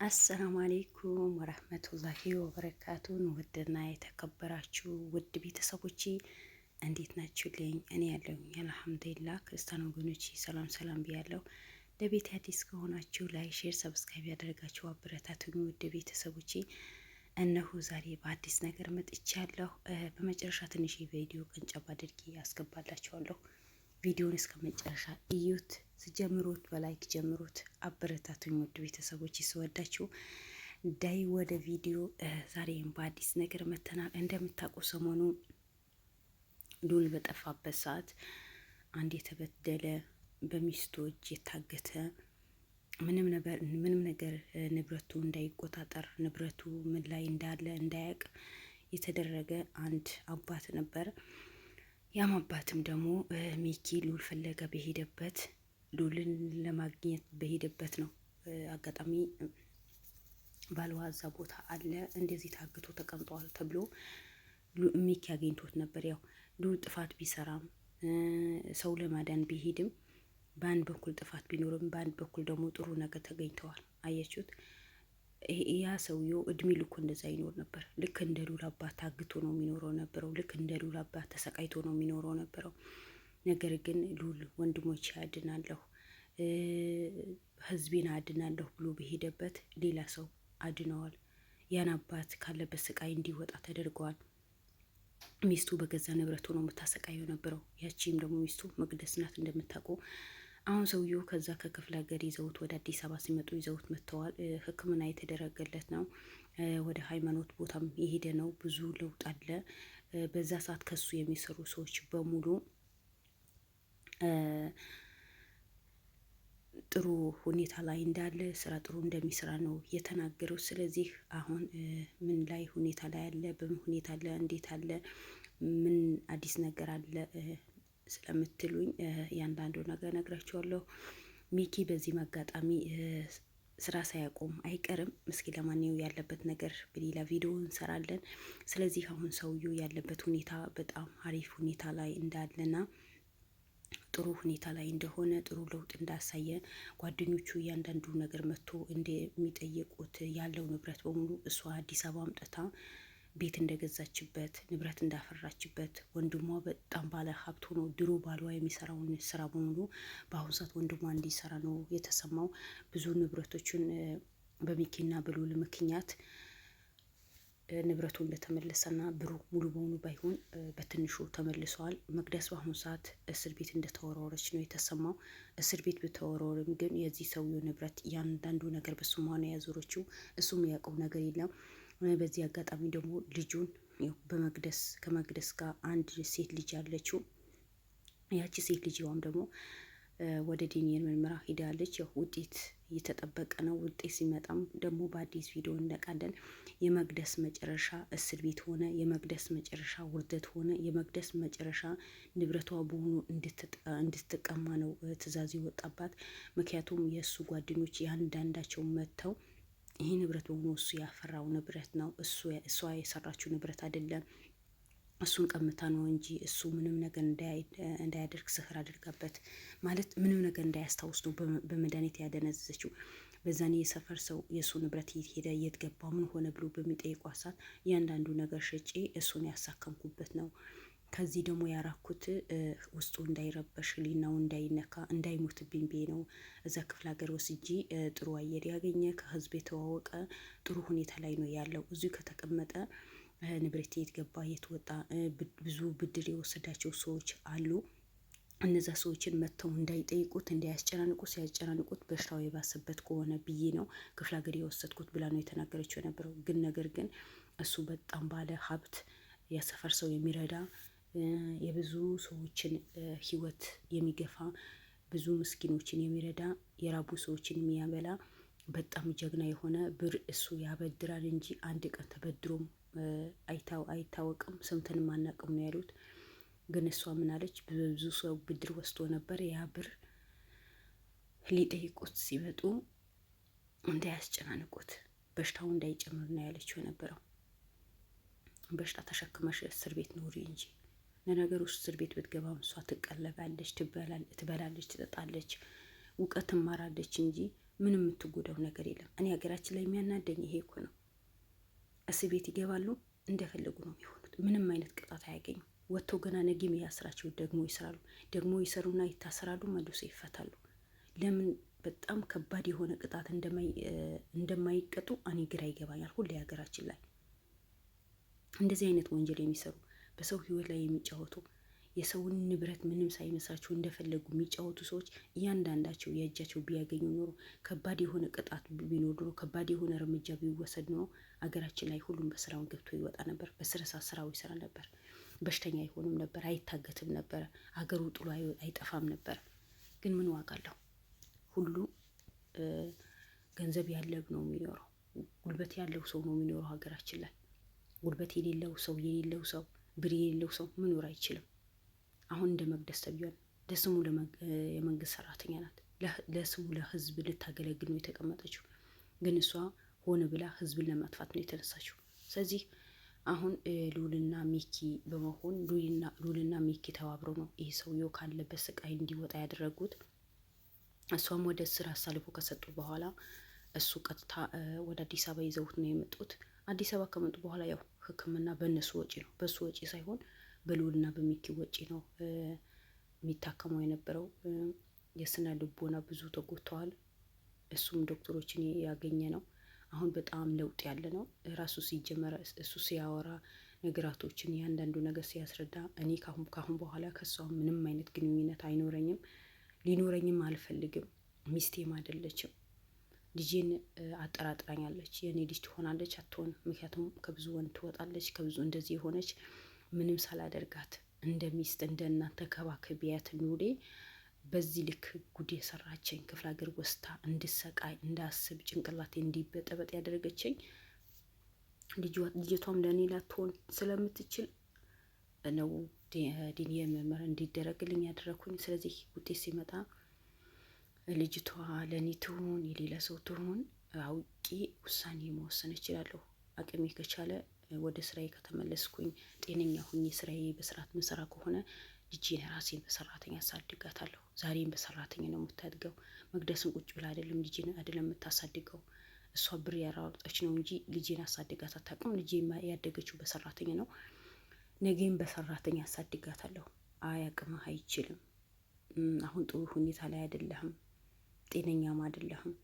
አሰላሙ አሌይኩም ወረህመቱላሂ ወበረካቱን። ውድና የተከበራችሁ ውድ ቤተሰቦቼ እንዴት ናችሁልኝ? እኔ ያለሁኝ አልሐምዱሊላህ። ክርስቲያን ወገኖቼ ሰላም ሰላም ብያለሁ። ለቤት አዲስ ከሆናችሁ ላይ ሼር፣ ሰብስክራይብ ያደርጋችሁ አበረታቱኝ። ውድ ቤተሰቦቼ እነሆ ዛሬ በአዲስ ነገር መጥቻለሁ። በመጨረሻ ትንሽ ቪዲዮ ቀንጨብ አድርጌ ያስገባላችኋለሁ። ቪዲዮን እስከ መጨረሻ እዩት። ስጀምሩት በላይክ ጀምሩት፣ አበረታቱኝ ውድ ቤተሰቦች ስወዳችሁ። ዳይ ወደ ቪዲዮ። ዛሬም በአዲስ ነገር መተናል። እንደምታውቁ ሰሞኑ ሉል በጠፋበት ሰዓት አንድ የተበደለ በሚስቶች የታገተ ምንም ነገር ንብረቱ እንዳይቆጣጠር ንብረቱ ምን ላይ እንዳለ እንዳያውቅ የተደረገ አንድ አባት ነበር። ያም አባትም ደግሞ ሚኪ ሉል ፍለጋ በሄደበት ሉልን ለማግኘት በሄደበት ነው። አጋጣሚ ባልዋዛ ቦታ አለ እንደዚህ ታግቶ ተቀምጧል ተብሎ ሚኪ አግኝቶት ነበር። ያው ሉል ጥፋት ቢሰራም ሰው ለማዳን ቢሄድም በአንድ በኩል ጥፋት ቢኖርም በአንድ በኩል ደግሞ ጥሩ ነገር ተገኝተዋል። አያችሁት? ያ ሰውየው እድሜ ልኩ እንደዛ ይኖር ነበር። ልክ እንደ ሉል አባት ታግቶ ነው የሚኖረው ነበረው። ልክ እንደ ሉል አባት ተሰቃይቶ ነው የሚኖረው ነበረው። ነገር ግን ሉል ወንድሞቼ አድናለሁ፣ ህዝቤን አድናለሁ ብሎ በሄደበት ሌላ ሰው አድነዋል። ያን አባት ካለበት ስቃይ እንዲወጣ ተደርገዋል። ሚስቱ በገዛ ንብረቱ ነው የምታሰቃየው ነበረው። ያቺም ደግሞ ሚስቱ መቅደስ ናት እንደምታውቁ። አሁን ሰውየው ከዛ ከክፍለ ሀገር ይዘውት ወደ አዲስ አበባ ሲመጡ ይዘውት መጥተዋል። ሕክምና የተደረገለት ነው። ወደ ሃይማኖት ቦታም የሄደ ነው። ብዙ ለውጥ አለ። በዛ ሰዓት ከሱ የሚሰሩ ሰዎች በሙሉ ጥሩ ሁኔታ ላይ እንዳለ፣ ስራ ጥሩ እንደሚሰራ ነው የተናገረው። ስለዚህ አሁን ምን ላይ ሁኔታ ላይ አለ፣ በምን ሁኔታ አለ፣ እንዴት አለ፣ ምን አዲስ ነገር አለ ስለምትሉኝ ያንዳንዱ ነገር ነግራችኋለሁ። ሚኪ በዚህም አጋጣሚ ስራ ሳያቆም አይቀርም። እስኪ ለማንኛው ያለበት ነገር በሌላ ቪዲዮ እንሰራለን። ስለዚህ አሁን ሰውየው ያለበት ሁኔታ በጣም አሪፍ ሁኔታ ላይ እንዳለና ጥሩ ሁኔታ ላይ እንደሆነ፣ ጥሩ ለውጥ እንዳሳየ ጓደኞቹ እያንዳንዱ ነገር መጥቶ እንደሚጠየቁት ያለው ንብረት በሙሉ እሷ አዲስ አበባ አምጥታ ቤት እንደገዛችበት ንብረት እንዳፈራችበት፣ ወንድሟ በጣም ባለ ሀብት ሆኖ ድሮ ባሏ የሚሰራውን ስራ በሙሉ በአሁኑ ሰዓት ወንድሟ እንዲሰራ ነው የተሰማው። ብዙ ንብረቶችን በሚኪና በሉል ምክንያት ንብረቱ እንደተመለሰና ብሩ ሙሉ በሙሉ ባይሆን በትንሹ ተመልሰዋል። መቅደስ በአሁኑ ሰዓት እስር ቤት እንደተወረወረች ነው የተሰማው። እስር ቤት ብተወረወርም ግን የዚህ ሰውዬው ንብረት እያንዳንዱ ነገር በስሟ ነው ያዞረችው። እሱም ያውቀው ነገር የለም። በዚህ አጋጣሚ ደግሞ ልጁን ከመቅደስ ጋር አንድ ሴት ልጅ ያለችው ያቺ ሴት ልጅ ያውም ደግሞ ወደ ዲኤንኤ ምርመራ ሂዳለች። ያው ውጤት እየተጠበቀ ነው። ውጤት ሲመጣም ደግሞ በአዲስ ቪዲዮ እንለቃለን። የመቅደስ መጨረሻ እስር ቤት ሆነ፣ የመቅደስ መጨረሻ ውርደት ሆነ፣ የመቅደስ መጨረሻ ንብረቷ በሆኑ እንድትቀማ ነው ትዕዛዝ የወጣባት። ምክንያቱም የእሱ ጓደኞች ያንዳንዳቸው መጥተው ይህ ንብረት በሆኑ እሱ ያፈራው ንብረት ነው፣ እሷ የሰራችው ንብረት አይደለም፣ እሱን ቀምታ ነው እንጂ እሱ ምንም ነገር እንዳያደርግ ስህር አድርጋበት ማለት ምንም ነገር እንዳያስታውስ ነው በመድኃኒት ያደነዘዘችው። በዛኔ የሰፈር ሰው የእሱ ንብረት የት ሄደ፣ የት ገባ፣ ምን ሆነ ብሎ በሚጠይቋ ሰዓት እያንዳንዱ ነገር ሸጬ እሱን ያሳከምኩበት ነው። ከዚህ ደግሞ ያራኩት ውስጡ እንዳይረበሽ፣ ሊናው እንዳይነካ፣ እንዳይሞትብኝ ብዬ ነው። እዛ ክፍለ ሀገር ወስጂ ጥሩ አየር ያገኘ ከህዝብ የተዋወቀ ጥሩ ሁኔታ ላይ ነው ያለው። እዚሁ ከተቀመጠ ንብረት የት ገባ፣ የት ወጣ፣ ብዙ ብድር የወሰዳቸው ሰዎች አሉ። እነዛ ሰዎችን መጥተው እንዳይጠይቁት፣ እንዳያስጨናንቁት፣ ሲያስጨናንቁት በሽታው የባሰበት ከሆነ ብዬ ነው ክፍለ ሀገር የወሰድኩት ብላ ነው የተናገረችው የነበረው። ግን ነገር ግን እሱ በጣም ባለ ሀብት፣ የሰፈር ሰው የሚረዳ፣ የብዙ ሰዎችን ህይወት የሚገፋ፣ ብዙ ምስኪኖችን የሚረዳ፣ የራቡ ሰዎችን የሚያበላ በጣም ጀግና የሆነ ብር እሱ ያበድራል እንጂ አንድ ቀን ተበድሮም አይታወቅም፣ ሰምተንም አናውቅም ነው ያሉት። ግን እሷ ምን አለች? ብዙ ሰው ብድር ወስዶ ነበር። ያ ብር ሊጠይቁት ሲመጡ እንዳያስጨናንቁት፣ በሽታው እንዳይጨምር ነው ያለችው የነበረው። በሽታ ተሸክመሽ እስር ቤት ኑሪ እንጂ ለነገሩ እስር ቤት ብትገባም እሷ ትቀለባለች፣ ትበላለች፣ ትጠጣለች፣ እውቀት ትማራለች እንጂ ምንም የምትጎዳው ነገር የለም። እኔ ሀገራችን ላይ የሚያናደኝ ይሄ እኮ ነው። እስር ቤት ይገባሉ፣ እንደፈለጉ ነው የሚሆኑት። ምንም አይነት ቅጣት አያገኙም። ወጥተው ገና ነገም ያስራቸው ደግሞ ይስራሉ፣ ደግሞ ይሰሩና ይታሰራሉ፣ መልሶ ይፈታሉ። ለምን በጣም ከባድ የሆነ ቅጣት እንደማይቀጡ እኔ ግራ ይገባኛል። ሁሌ ሀገራችን ላይ እንደዚህ አይነት ወንጀል የሚሰሩ በሰው ህይወት ላይ የሚጫወቱ የሰውን ንብረት ምንም ሳይመስላቸው እንደፈለጉ የሚጫወቱ ሰዎች እያንዳንዳቸው የእጃቸው ቢያገኙ ኖሮ ከባድ የሆነ ቅጣት ቢኖር ኖሮ ከባድ የሆነ እርምጃ ቢወሰድ ኖሮ አገራችን ላይ ሁሉም በስራውን ገብቶ ይወጣ ነበር። በስረሳ ስራው ይሰራ ነበር። በሽተኛ አይሆንም ነበር። አይታገትም ነበር። ሀገሩ ጥሎ አይጠፋም ነበር። ግን ምን ዋጋ አለው? ሁሉ ገንዘብ ያለው ነው የሚኖረው። ጉልበት ያለው ሰው ነው የሚኖረው ሀገራችን ላይ። ጉልበት የሌለው ሰው ብር የሌለው ሰው መኖር አይችልም። አሁን እንደ መቅደስ ተብያለሁ። ለስሙ የመንግስት ሰራተኛ ናት። ለስሙ ለህዝብ ልታገለግል ነው የተቀመጠችው። ግን እሷ ሆነ ብላ ህዝብን ለማጥፋት ነው የተነሳችው። ስለዚህ አሁን ሉልና ሚኪ በመሆን ሉልና ሚኪ ተባብረው ነው ይህ ሰውየው ካለበት ስቃይ እንዲወጣ ያደረጉት። እሷም ወደ ስራ አሳልፎ ከሰጡ በኋላ እሱ ቀጥታ ወደ አዲስ አበባ ይዘውት ነው የመጡት። አዲስ አበባ ከመጡ በኋላ ያው ሕክምና በእነሱ ወጪ ነው፣ በሱ ወጪ ሳይሆን በልዑልና በሚኪ ወጪ ነው የሚታከመው የነበረው። የስነ ልቦና ብዙ ተጎድተዋል። እሱም ዶክተሮችን ያገኘ ነው። አሁን በጣም ለውጥ ያለ ነው። ራሱ ሲጀመር እሱ ሲያወራ ነገራቶችን ያንዳንዱ ነገር ሲያስረዳ እኔ ካሁን በኋላ ከሷ ምንም አይነት ግንኙነት አይኖረኝም፣ ሊኖረኝም አልፈልግም። ሚስቴም አይደለችም። ልጄን አጠራጥራኛለች። የእኔ ልጅ ትሆናለች አትሆን? ምክንያቱም ከብዙ ወንድ ትወጣለች። ከብዙ እንደዚህ የሆነች ምንም ሳላደርጋት እንደ ሚስት እንደ እናት ተከባከቢያት ኑሬ በዚህ ልክ ጉድ የሰራችኝ ክፍለ ሀገር ወስታ እንድሰቃይ እንዳስብ ጭንቅላቴ እንዲበጠበጥ ያደረገችኝ ልጅቷም ለእኔ ላትሆን ስለምትችል ነው ዲኤንኤ ምርመራ እንዲደረግልኝ ያደረኩኝ። ስለዚህ ውጤት ሲመጣ ልጅቷ ለእኔ ትሆን የሌላ ሰው ትሆን አውቄ ውሳኔ መወሰን እችላለሁ። አቅሜ ከቻለ ወደ ስራዬ ከተመለስኩኝ ጤነኛ ሁኜ ስራዬ በስርዓት ምሰራ ከሆነ ልጄን ራሴን በሰራተኛ አሳድጋታለሁ። ዛሬም በሰራተኛ ነው የምታድገው። መቅደስን ቁጭ ብላ አይደለም ልጄን አይደለም የምታሳድገው። እሷ ብር ያራወጣች ነው እንጂ ልጄን አሳድጋት አታውቅም። ልጄ ያደገችው በሰራተኛ ነው። ነገም በሰራተኛ አሳድጋታለሁ። አያቅምህ፣ አይችልም። አሁን ጥሩ ሁኔታ ላይ አይደለህም፣ ጤነኛም አይደለህም።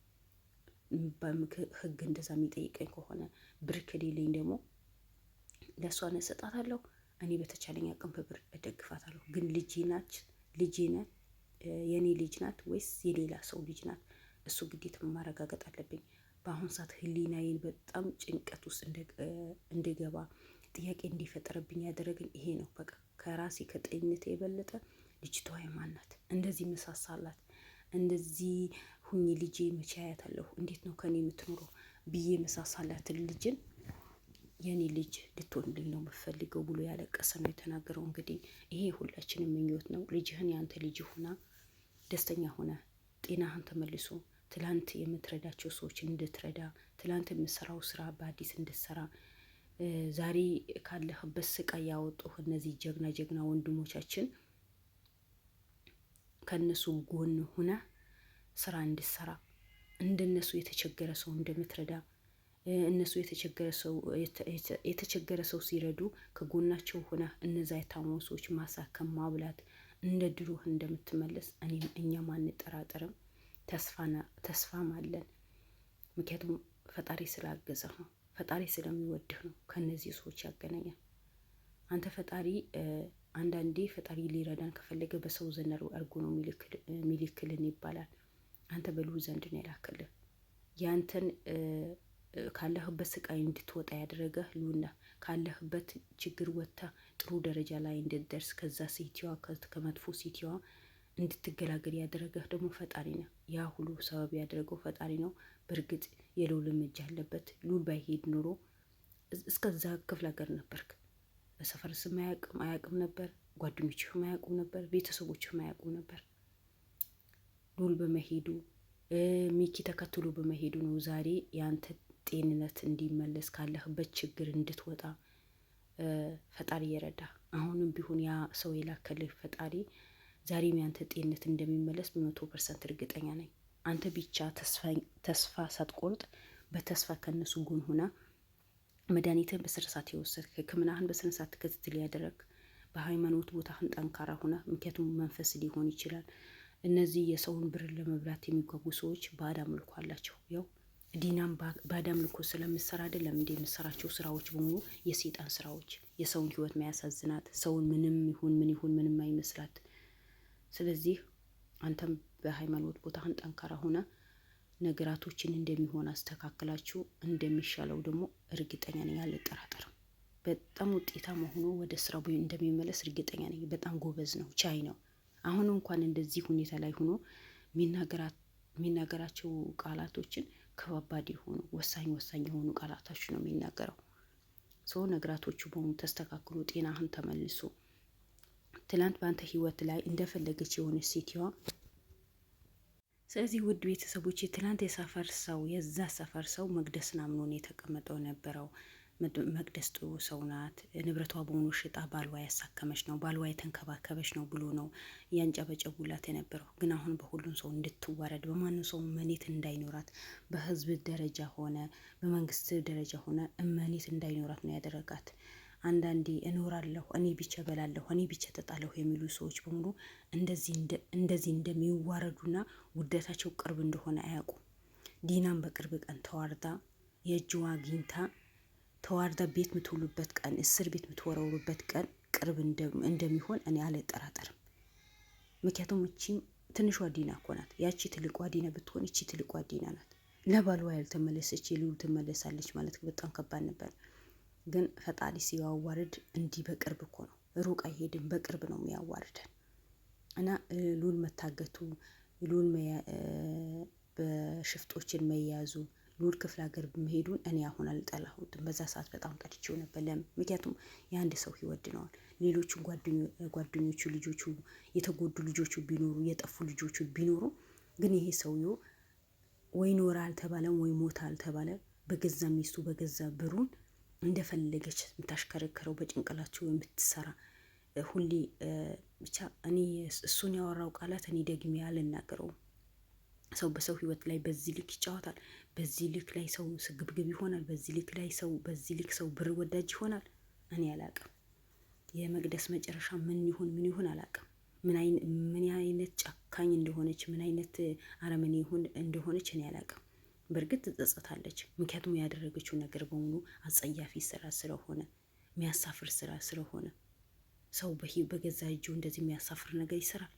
ህግ እንደዛ የሚጠይቀኝ ከሆነ ብር ከሌለኝ ደግሞ ለእሷ እሰጣታለሁ። እኔ በተቻለኝ አቅም በብር እደግፋታለሁ። ግን ልጄ ናት የእኔ ልጅ ናት ወይስ የሌላ ሰው ልጅ ናት? እሱ ግዴታ ማረጋገጥ አለብኝ። በአሁን ሰዓት ህሊናዬን በጣም ጭንቀት ውስጥ እንደገባ ጥያቄ እንዲፈጠርብኝ ያደረገኝ ይሄ ነው። በቃ ከራሴ ከጤንነቴ የበለጠ ልጅቷ የማን ናት? እንደዚህ መሳሳላት፣ እንደዚህ ሁኚ ልጄ መቼ አያታለሁ፣ እንዴት ነው ከኔ የምትኖረው ብዬ መሳሳላትን ልጅን የኔ ልጅ ልትሆንልኝ ነው የምፈልገው ብሎ ያለቀሰ ነው የተናገረው። እንግዲህ ይሄ ሁላችንም ምኞት ነው። ልጅህን ያንተ ልጅ ሆና ደስተኛ ሆነ ጤናህን ተመልሶ ትላንት የምትረዳቸው ሰዎችን እንድትረዳ፣ ትላንት የምትሰራው ስራ በአዲስ እንድትሰራ፣ ዛሬ ካለህበት ስቃይ ያወጡህ እነዚህ ጀግና ወንድሞቻችን ከነሱ ጎን ሆነ ስራ እንድትሰራ፣ እንደነሱ የተቸገረ ሰው እንደምትረዳ፣ እነሱ የተቸገረ ሰው ሲረዱ ከጎናቸው ሆነ እነዛ የታመሙ ሰዎች ማሳከም፣ ማብላት እንደ ድሮህ እንደምትመለስ እኛም አንጠራጠርም። ተስፋም አለን። ምክንያቱም ፈጣሪ ስላገዘህ ነው፣ ፈጣሪ ስለሚወድህ ነው ከነዚህ ሰዎች ያገናኛል። አንተ ፈጣሪ አንዳንዴ ፈጣሪ ሊረዳን ከፈለገ በሰው ዘንድ አድርጎ ነው ሚልክልን ይባላል። አንተ በልዑል ዘንድ ነው የላክልህ። ያንተን ካለህበት ስቃይ እንድትወጣ ያደረገህ ልዑል፣ ካለህበት ችግር ወጥታ ጥሩ ደረጃ ላይ እንድትደርስ ከዛ ሴትዋ ከመጥፎ ሴትዋ እንድትገላገል ያደረገህ ደግሞ ፈጣሪ ነው። ያ ሁሉ ሰበብ ያደረገው ፈጣሪ ነው። በእርግጥ የልዑል እጅ አለበት። ልዑል ባይሄድ ኖሮ እስከዛ ክፍለ ሀገር ነበርክ። በሰፈር ስም አያውቅም ነበር። ጓደኞችህም አያውቁም ነበር። ቤተሰቦችህም አያውቁም ነበር። ልዑል በመሄዱ ሚኪ ተከትሎ በመሄዱ ነው ዛሬ ያንተ ጤንነት እንዲመለስ ካለህበት ችግር እንድትወጣ ፈጣሪ እየረዳ። አሁንም ቢሆን ያ ሰው የላከልህ ፈጣሪ ዛሬም ያንተ ጤንነት እንደሚመለስ በ100% እርግጠኛ ነኝ። አንተ ብቻ ተስፋ ሳትቆርጥ በተስፋ ከነሱ ጎን ሆና መድኃኒትን በስነስርዓት የወሰድክ ሕክምናህን በስነስርዓት ክትትል ያደረግ በሃይማኖት ቦታህን ጠንካራ ሆና፣ ምክንያቱም መንፈስ ሊሆን ይችላል። እነዚህ የሰውን ብር ለመብላት የሚጓጉ ሰዎች ባዕድ አምልኮ አላቸው። ያው ዲናም ባዕድ አምልኮ ስለምሰራ አይደለም እንደ የምሰራቸው ስራዎች በሙሉ የሰይጣን ስራዎች፣ የሰውን ህይወት ማያሳዝናት፣ ሰውን ምንም ይሁን ምንም አይመስላት። ስለዚህ አንተም በሃይማኖት ቦታህን ጠንካራ ሆነ ነገራቶችን እንደሚሆን አስተካክላችሁ እንደሚሻለው ደግሞ እርግጠኛ ነኝ፣ አልጠራጠርም። በጣም ውጤታማ ሆኖ ወደ ስራው እንደሚመለስ እርግጠኛ ነኝ። በጣም ጎበዝ ነው፣ ቻይ ነው። አሁን እንኳን እንደዚህ ሁኔታ ላይ ሆኖ የሚናገራቸው ቃላቶችን ከባባድ የሆኑ ወሳኝ የሆኑ ቃላቶች ነው የሚናገረው። ሰው ነገራቶቹ በሙሉ ተስተካክሎ ጤናህን ተመልሶ ትላንት በአንተ ህይወት ላይ እንደፈለገች የሆነች ሴትዋ። ስለዚህ ውድ ቤተሰቦች ትላንት የዛ ሰፈር ሰው መቅደስን አምኖን የተቀመጠው ነበረው። መቅደስ ጥሩ ሰው ናት፣ ንብረቷ በሆኑ ሽጣ ባልዋ ያሳከመች ነው፣ ባልዋ የተንከባከበች ነው ብሎ ነው ያንጨበጨቡላት የነበረው። ግን አሁን በሁሉም ሰው እንድትዋረድ፣ በማንም ሰው መኔት እንዳይኖራት፣ በህዝብ ደረጃ ሆነ በመንግስት ደረጃ ሆነ መኔት እንዳይኖራት ነው ያደረጋት። አንዳንዴ እኖራለሁ፣ እኔ ብቻ በላለሁ፣ እኔ ብቻ ተጣለሁ የሚሉ ሰዎች በሙሉ እንደዚህ እንደሚዋረዱና ውደታቸው ቅርብ እንደሆነ አያውቁም። ዲናም በቅርብ ቀን ተዋርዳ የእጅዋ አግኝታ ተዋርዳ ቤት የምትውሉበት ቀን፣ እስር ቤት የምትወረውሩበት ቀን ቅርብ እንደሚሆን እኔ አልጠራጠርም። ምክንያቱም እቺም ትንሿ ዲና እኮ ናት። ያቺ ትልቋ ዲና ብትሆን እቺ ትልቋ ዲና ናት። ለባልዋ ያልተመለሰች የልዑል ትመለሳለች ማለት በጣም ከባድ ነበር። ግን ፈጣሪ ሲያዋርድ እንዲህ በቅርብ እኮ ነው፣ ሩቅ አይሄድም፣ በቅርብ ነው የሚያዋርደን። እና ልዑል መታገቱ፣ ልዑል በሽፍጦችን መያዙ፣ ልዑል ክፍለ ሀገር መሄዱን እኔ አሁን አልጠላሁትም። በዛ ሰዓት በጣም ቀድቼው ነበር። ለምን? ምክንያቱም የአንድ ሰው ህይወት ነዋል። ሌሎቹ ጓደኞቹ ልጆቹ የተጎዱ ልጆቹ ቢኖሩ የጠፉ ልጆቹ ቢኖሩ፣ ግን ይሄ ሰውዬው ወይ ኖረ አልተባለም ወይ ሞታ አልተባለ፣ በገዛ ሚስቱ በገዛ ብሩን እንደፈለገች የምታሽከረከረው በጭንቅላቸው የምትሰራ ሁሌ ብቻ እኔ እሱን ያወራው ቃላት እኔ ደግሜ አልናገረውም። ሰው በሰው ህይወት ላይ በዚህ ልክ ይጫወታል። በዚህ ልክ ላይ ሰው ስግብግብ ይሆናል። በዚህ ልክ ሰው ብር ወዳጅ ይሆናል። እኔ አላቅም። የመቅደስ መጨረሻ ምን ይሁን አላቅም። ምን አይነት ጨካኝ እንደሆነች፣ ምን አይነት አረመኔ እንደሆነች እኔ አላቅም። በእርግጥ ትጸጸታለች። ምክንያቱም ያደረገችው ነገር በሙሉ አጸያፊ ስራ ስለሆነ፣ የሚያሳፍር ስራ ስለሆነ ሰው በገዛ እጁ እንደዚህ የሚያሳፍር ነገር ይሰራል።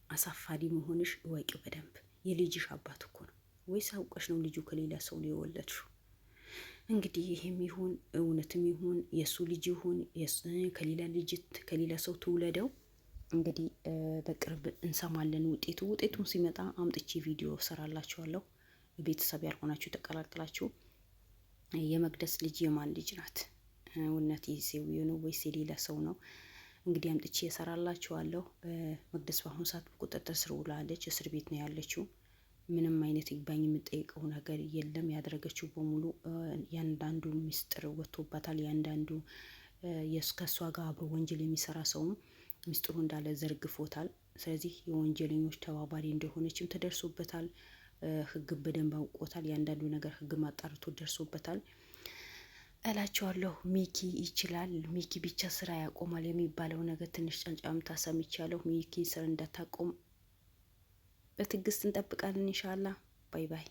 አሳፋሪ መሆንሽ እወቂው በደንብ። የልጅሽ አባት እኮ ነው። ወይስ አውቀሽ ነው ልጁ ከሌላ ሰው ነው የወለድሽው? እንግዲህ ይሄም ይሁን እውነትም ይሁን የእሱ ልጅ ይሁን ከሌላ ሰው ትውለደው፣ እንግዲህ በቅርብ እንሰማለን ውጤቱን ሲመጣ አምጥቼ ቪዲዮ ሰራላችኋለሁ። ቤተሰብ ያልሆናችሁ ተቀላቅላችሁ የመቅደስ ልጅ የማን ልጅ ናት? እውነት የሰውዬው ነው ወይስ የሌላ ሰው ነው? እንግዲህ አምጥቼ እሰራላችኋለሁ። መቅደስ በአሁኑ ሰዓት በቁጥጥር ስር ውላለች። እስር ቤት ነው ያለችው። ምንም አይነት ይግባኝ የምጠይቀው ነገር የለም። ያደረገችው በሙሉ ያንዳንዱ ሚስጥር ወጥቶባታል። ያንዳንዱ ከእሷ ጋር አብሮ ወንጀል የሚሰራ ሰውም ሚስጥሩ እንዳለ ዘርግፎታል። ስለዚህ የወንጀለኞች ተባባሪ እንደሆነችም ተደርሶበታል። ህግ በደንብ አውቆታል። ያንዳንዱ ነገር ህግ ማጣርቶ ደርሶበታል እላቸዋለሁ። ሚኪ ይችላል፣ ሚኪ ብቻ ስራ ያቆማል የሚባለው ነገር ትንሽ ጨንጫምታ ሰምቻለሁ። ሚኪ ስራ እንዳታቆም በትዕግስት እንጠብቃለን። ኢንሻአላህ። ባይ ባይ።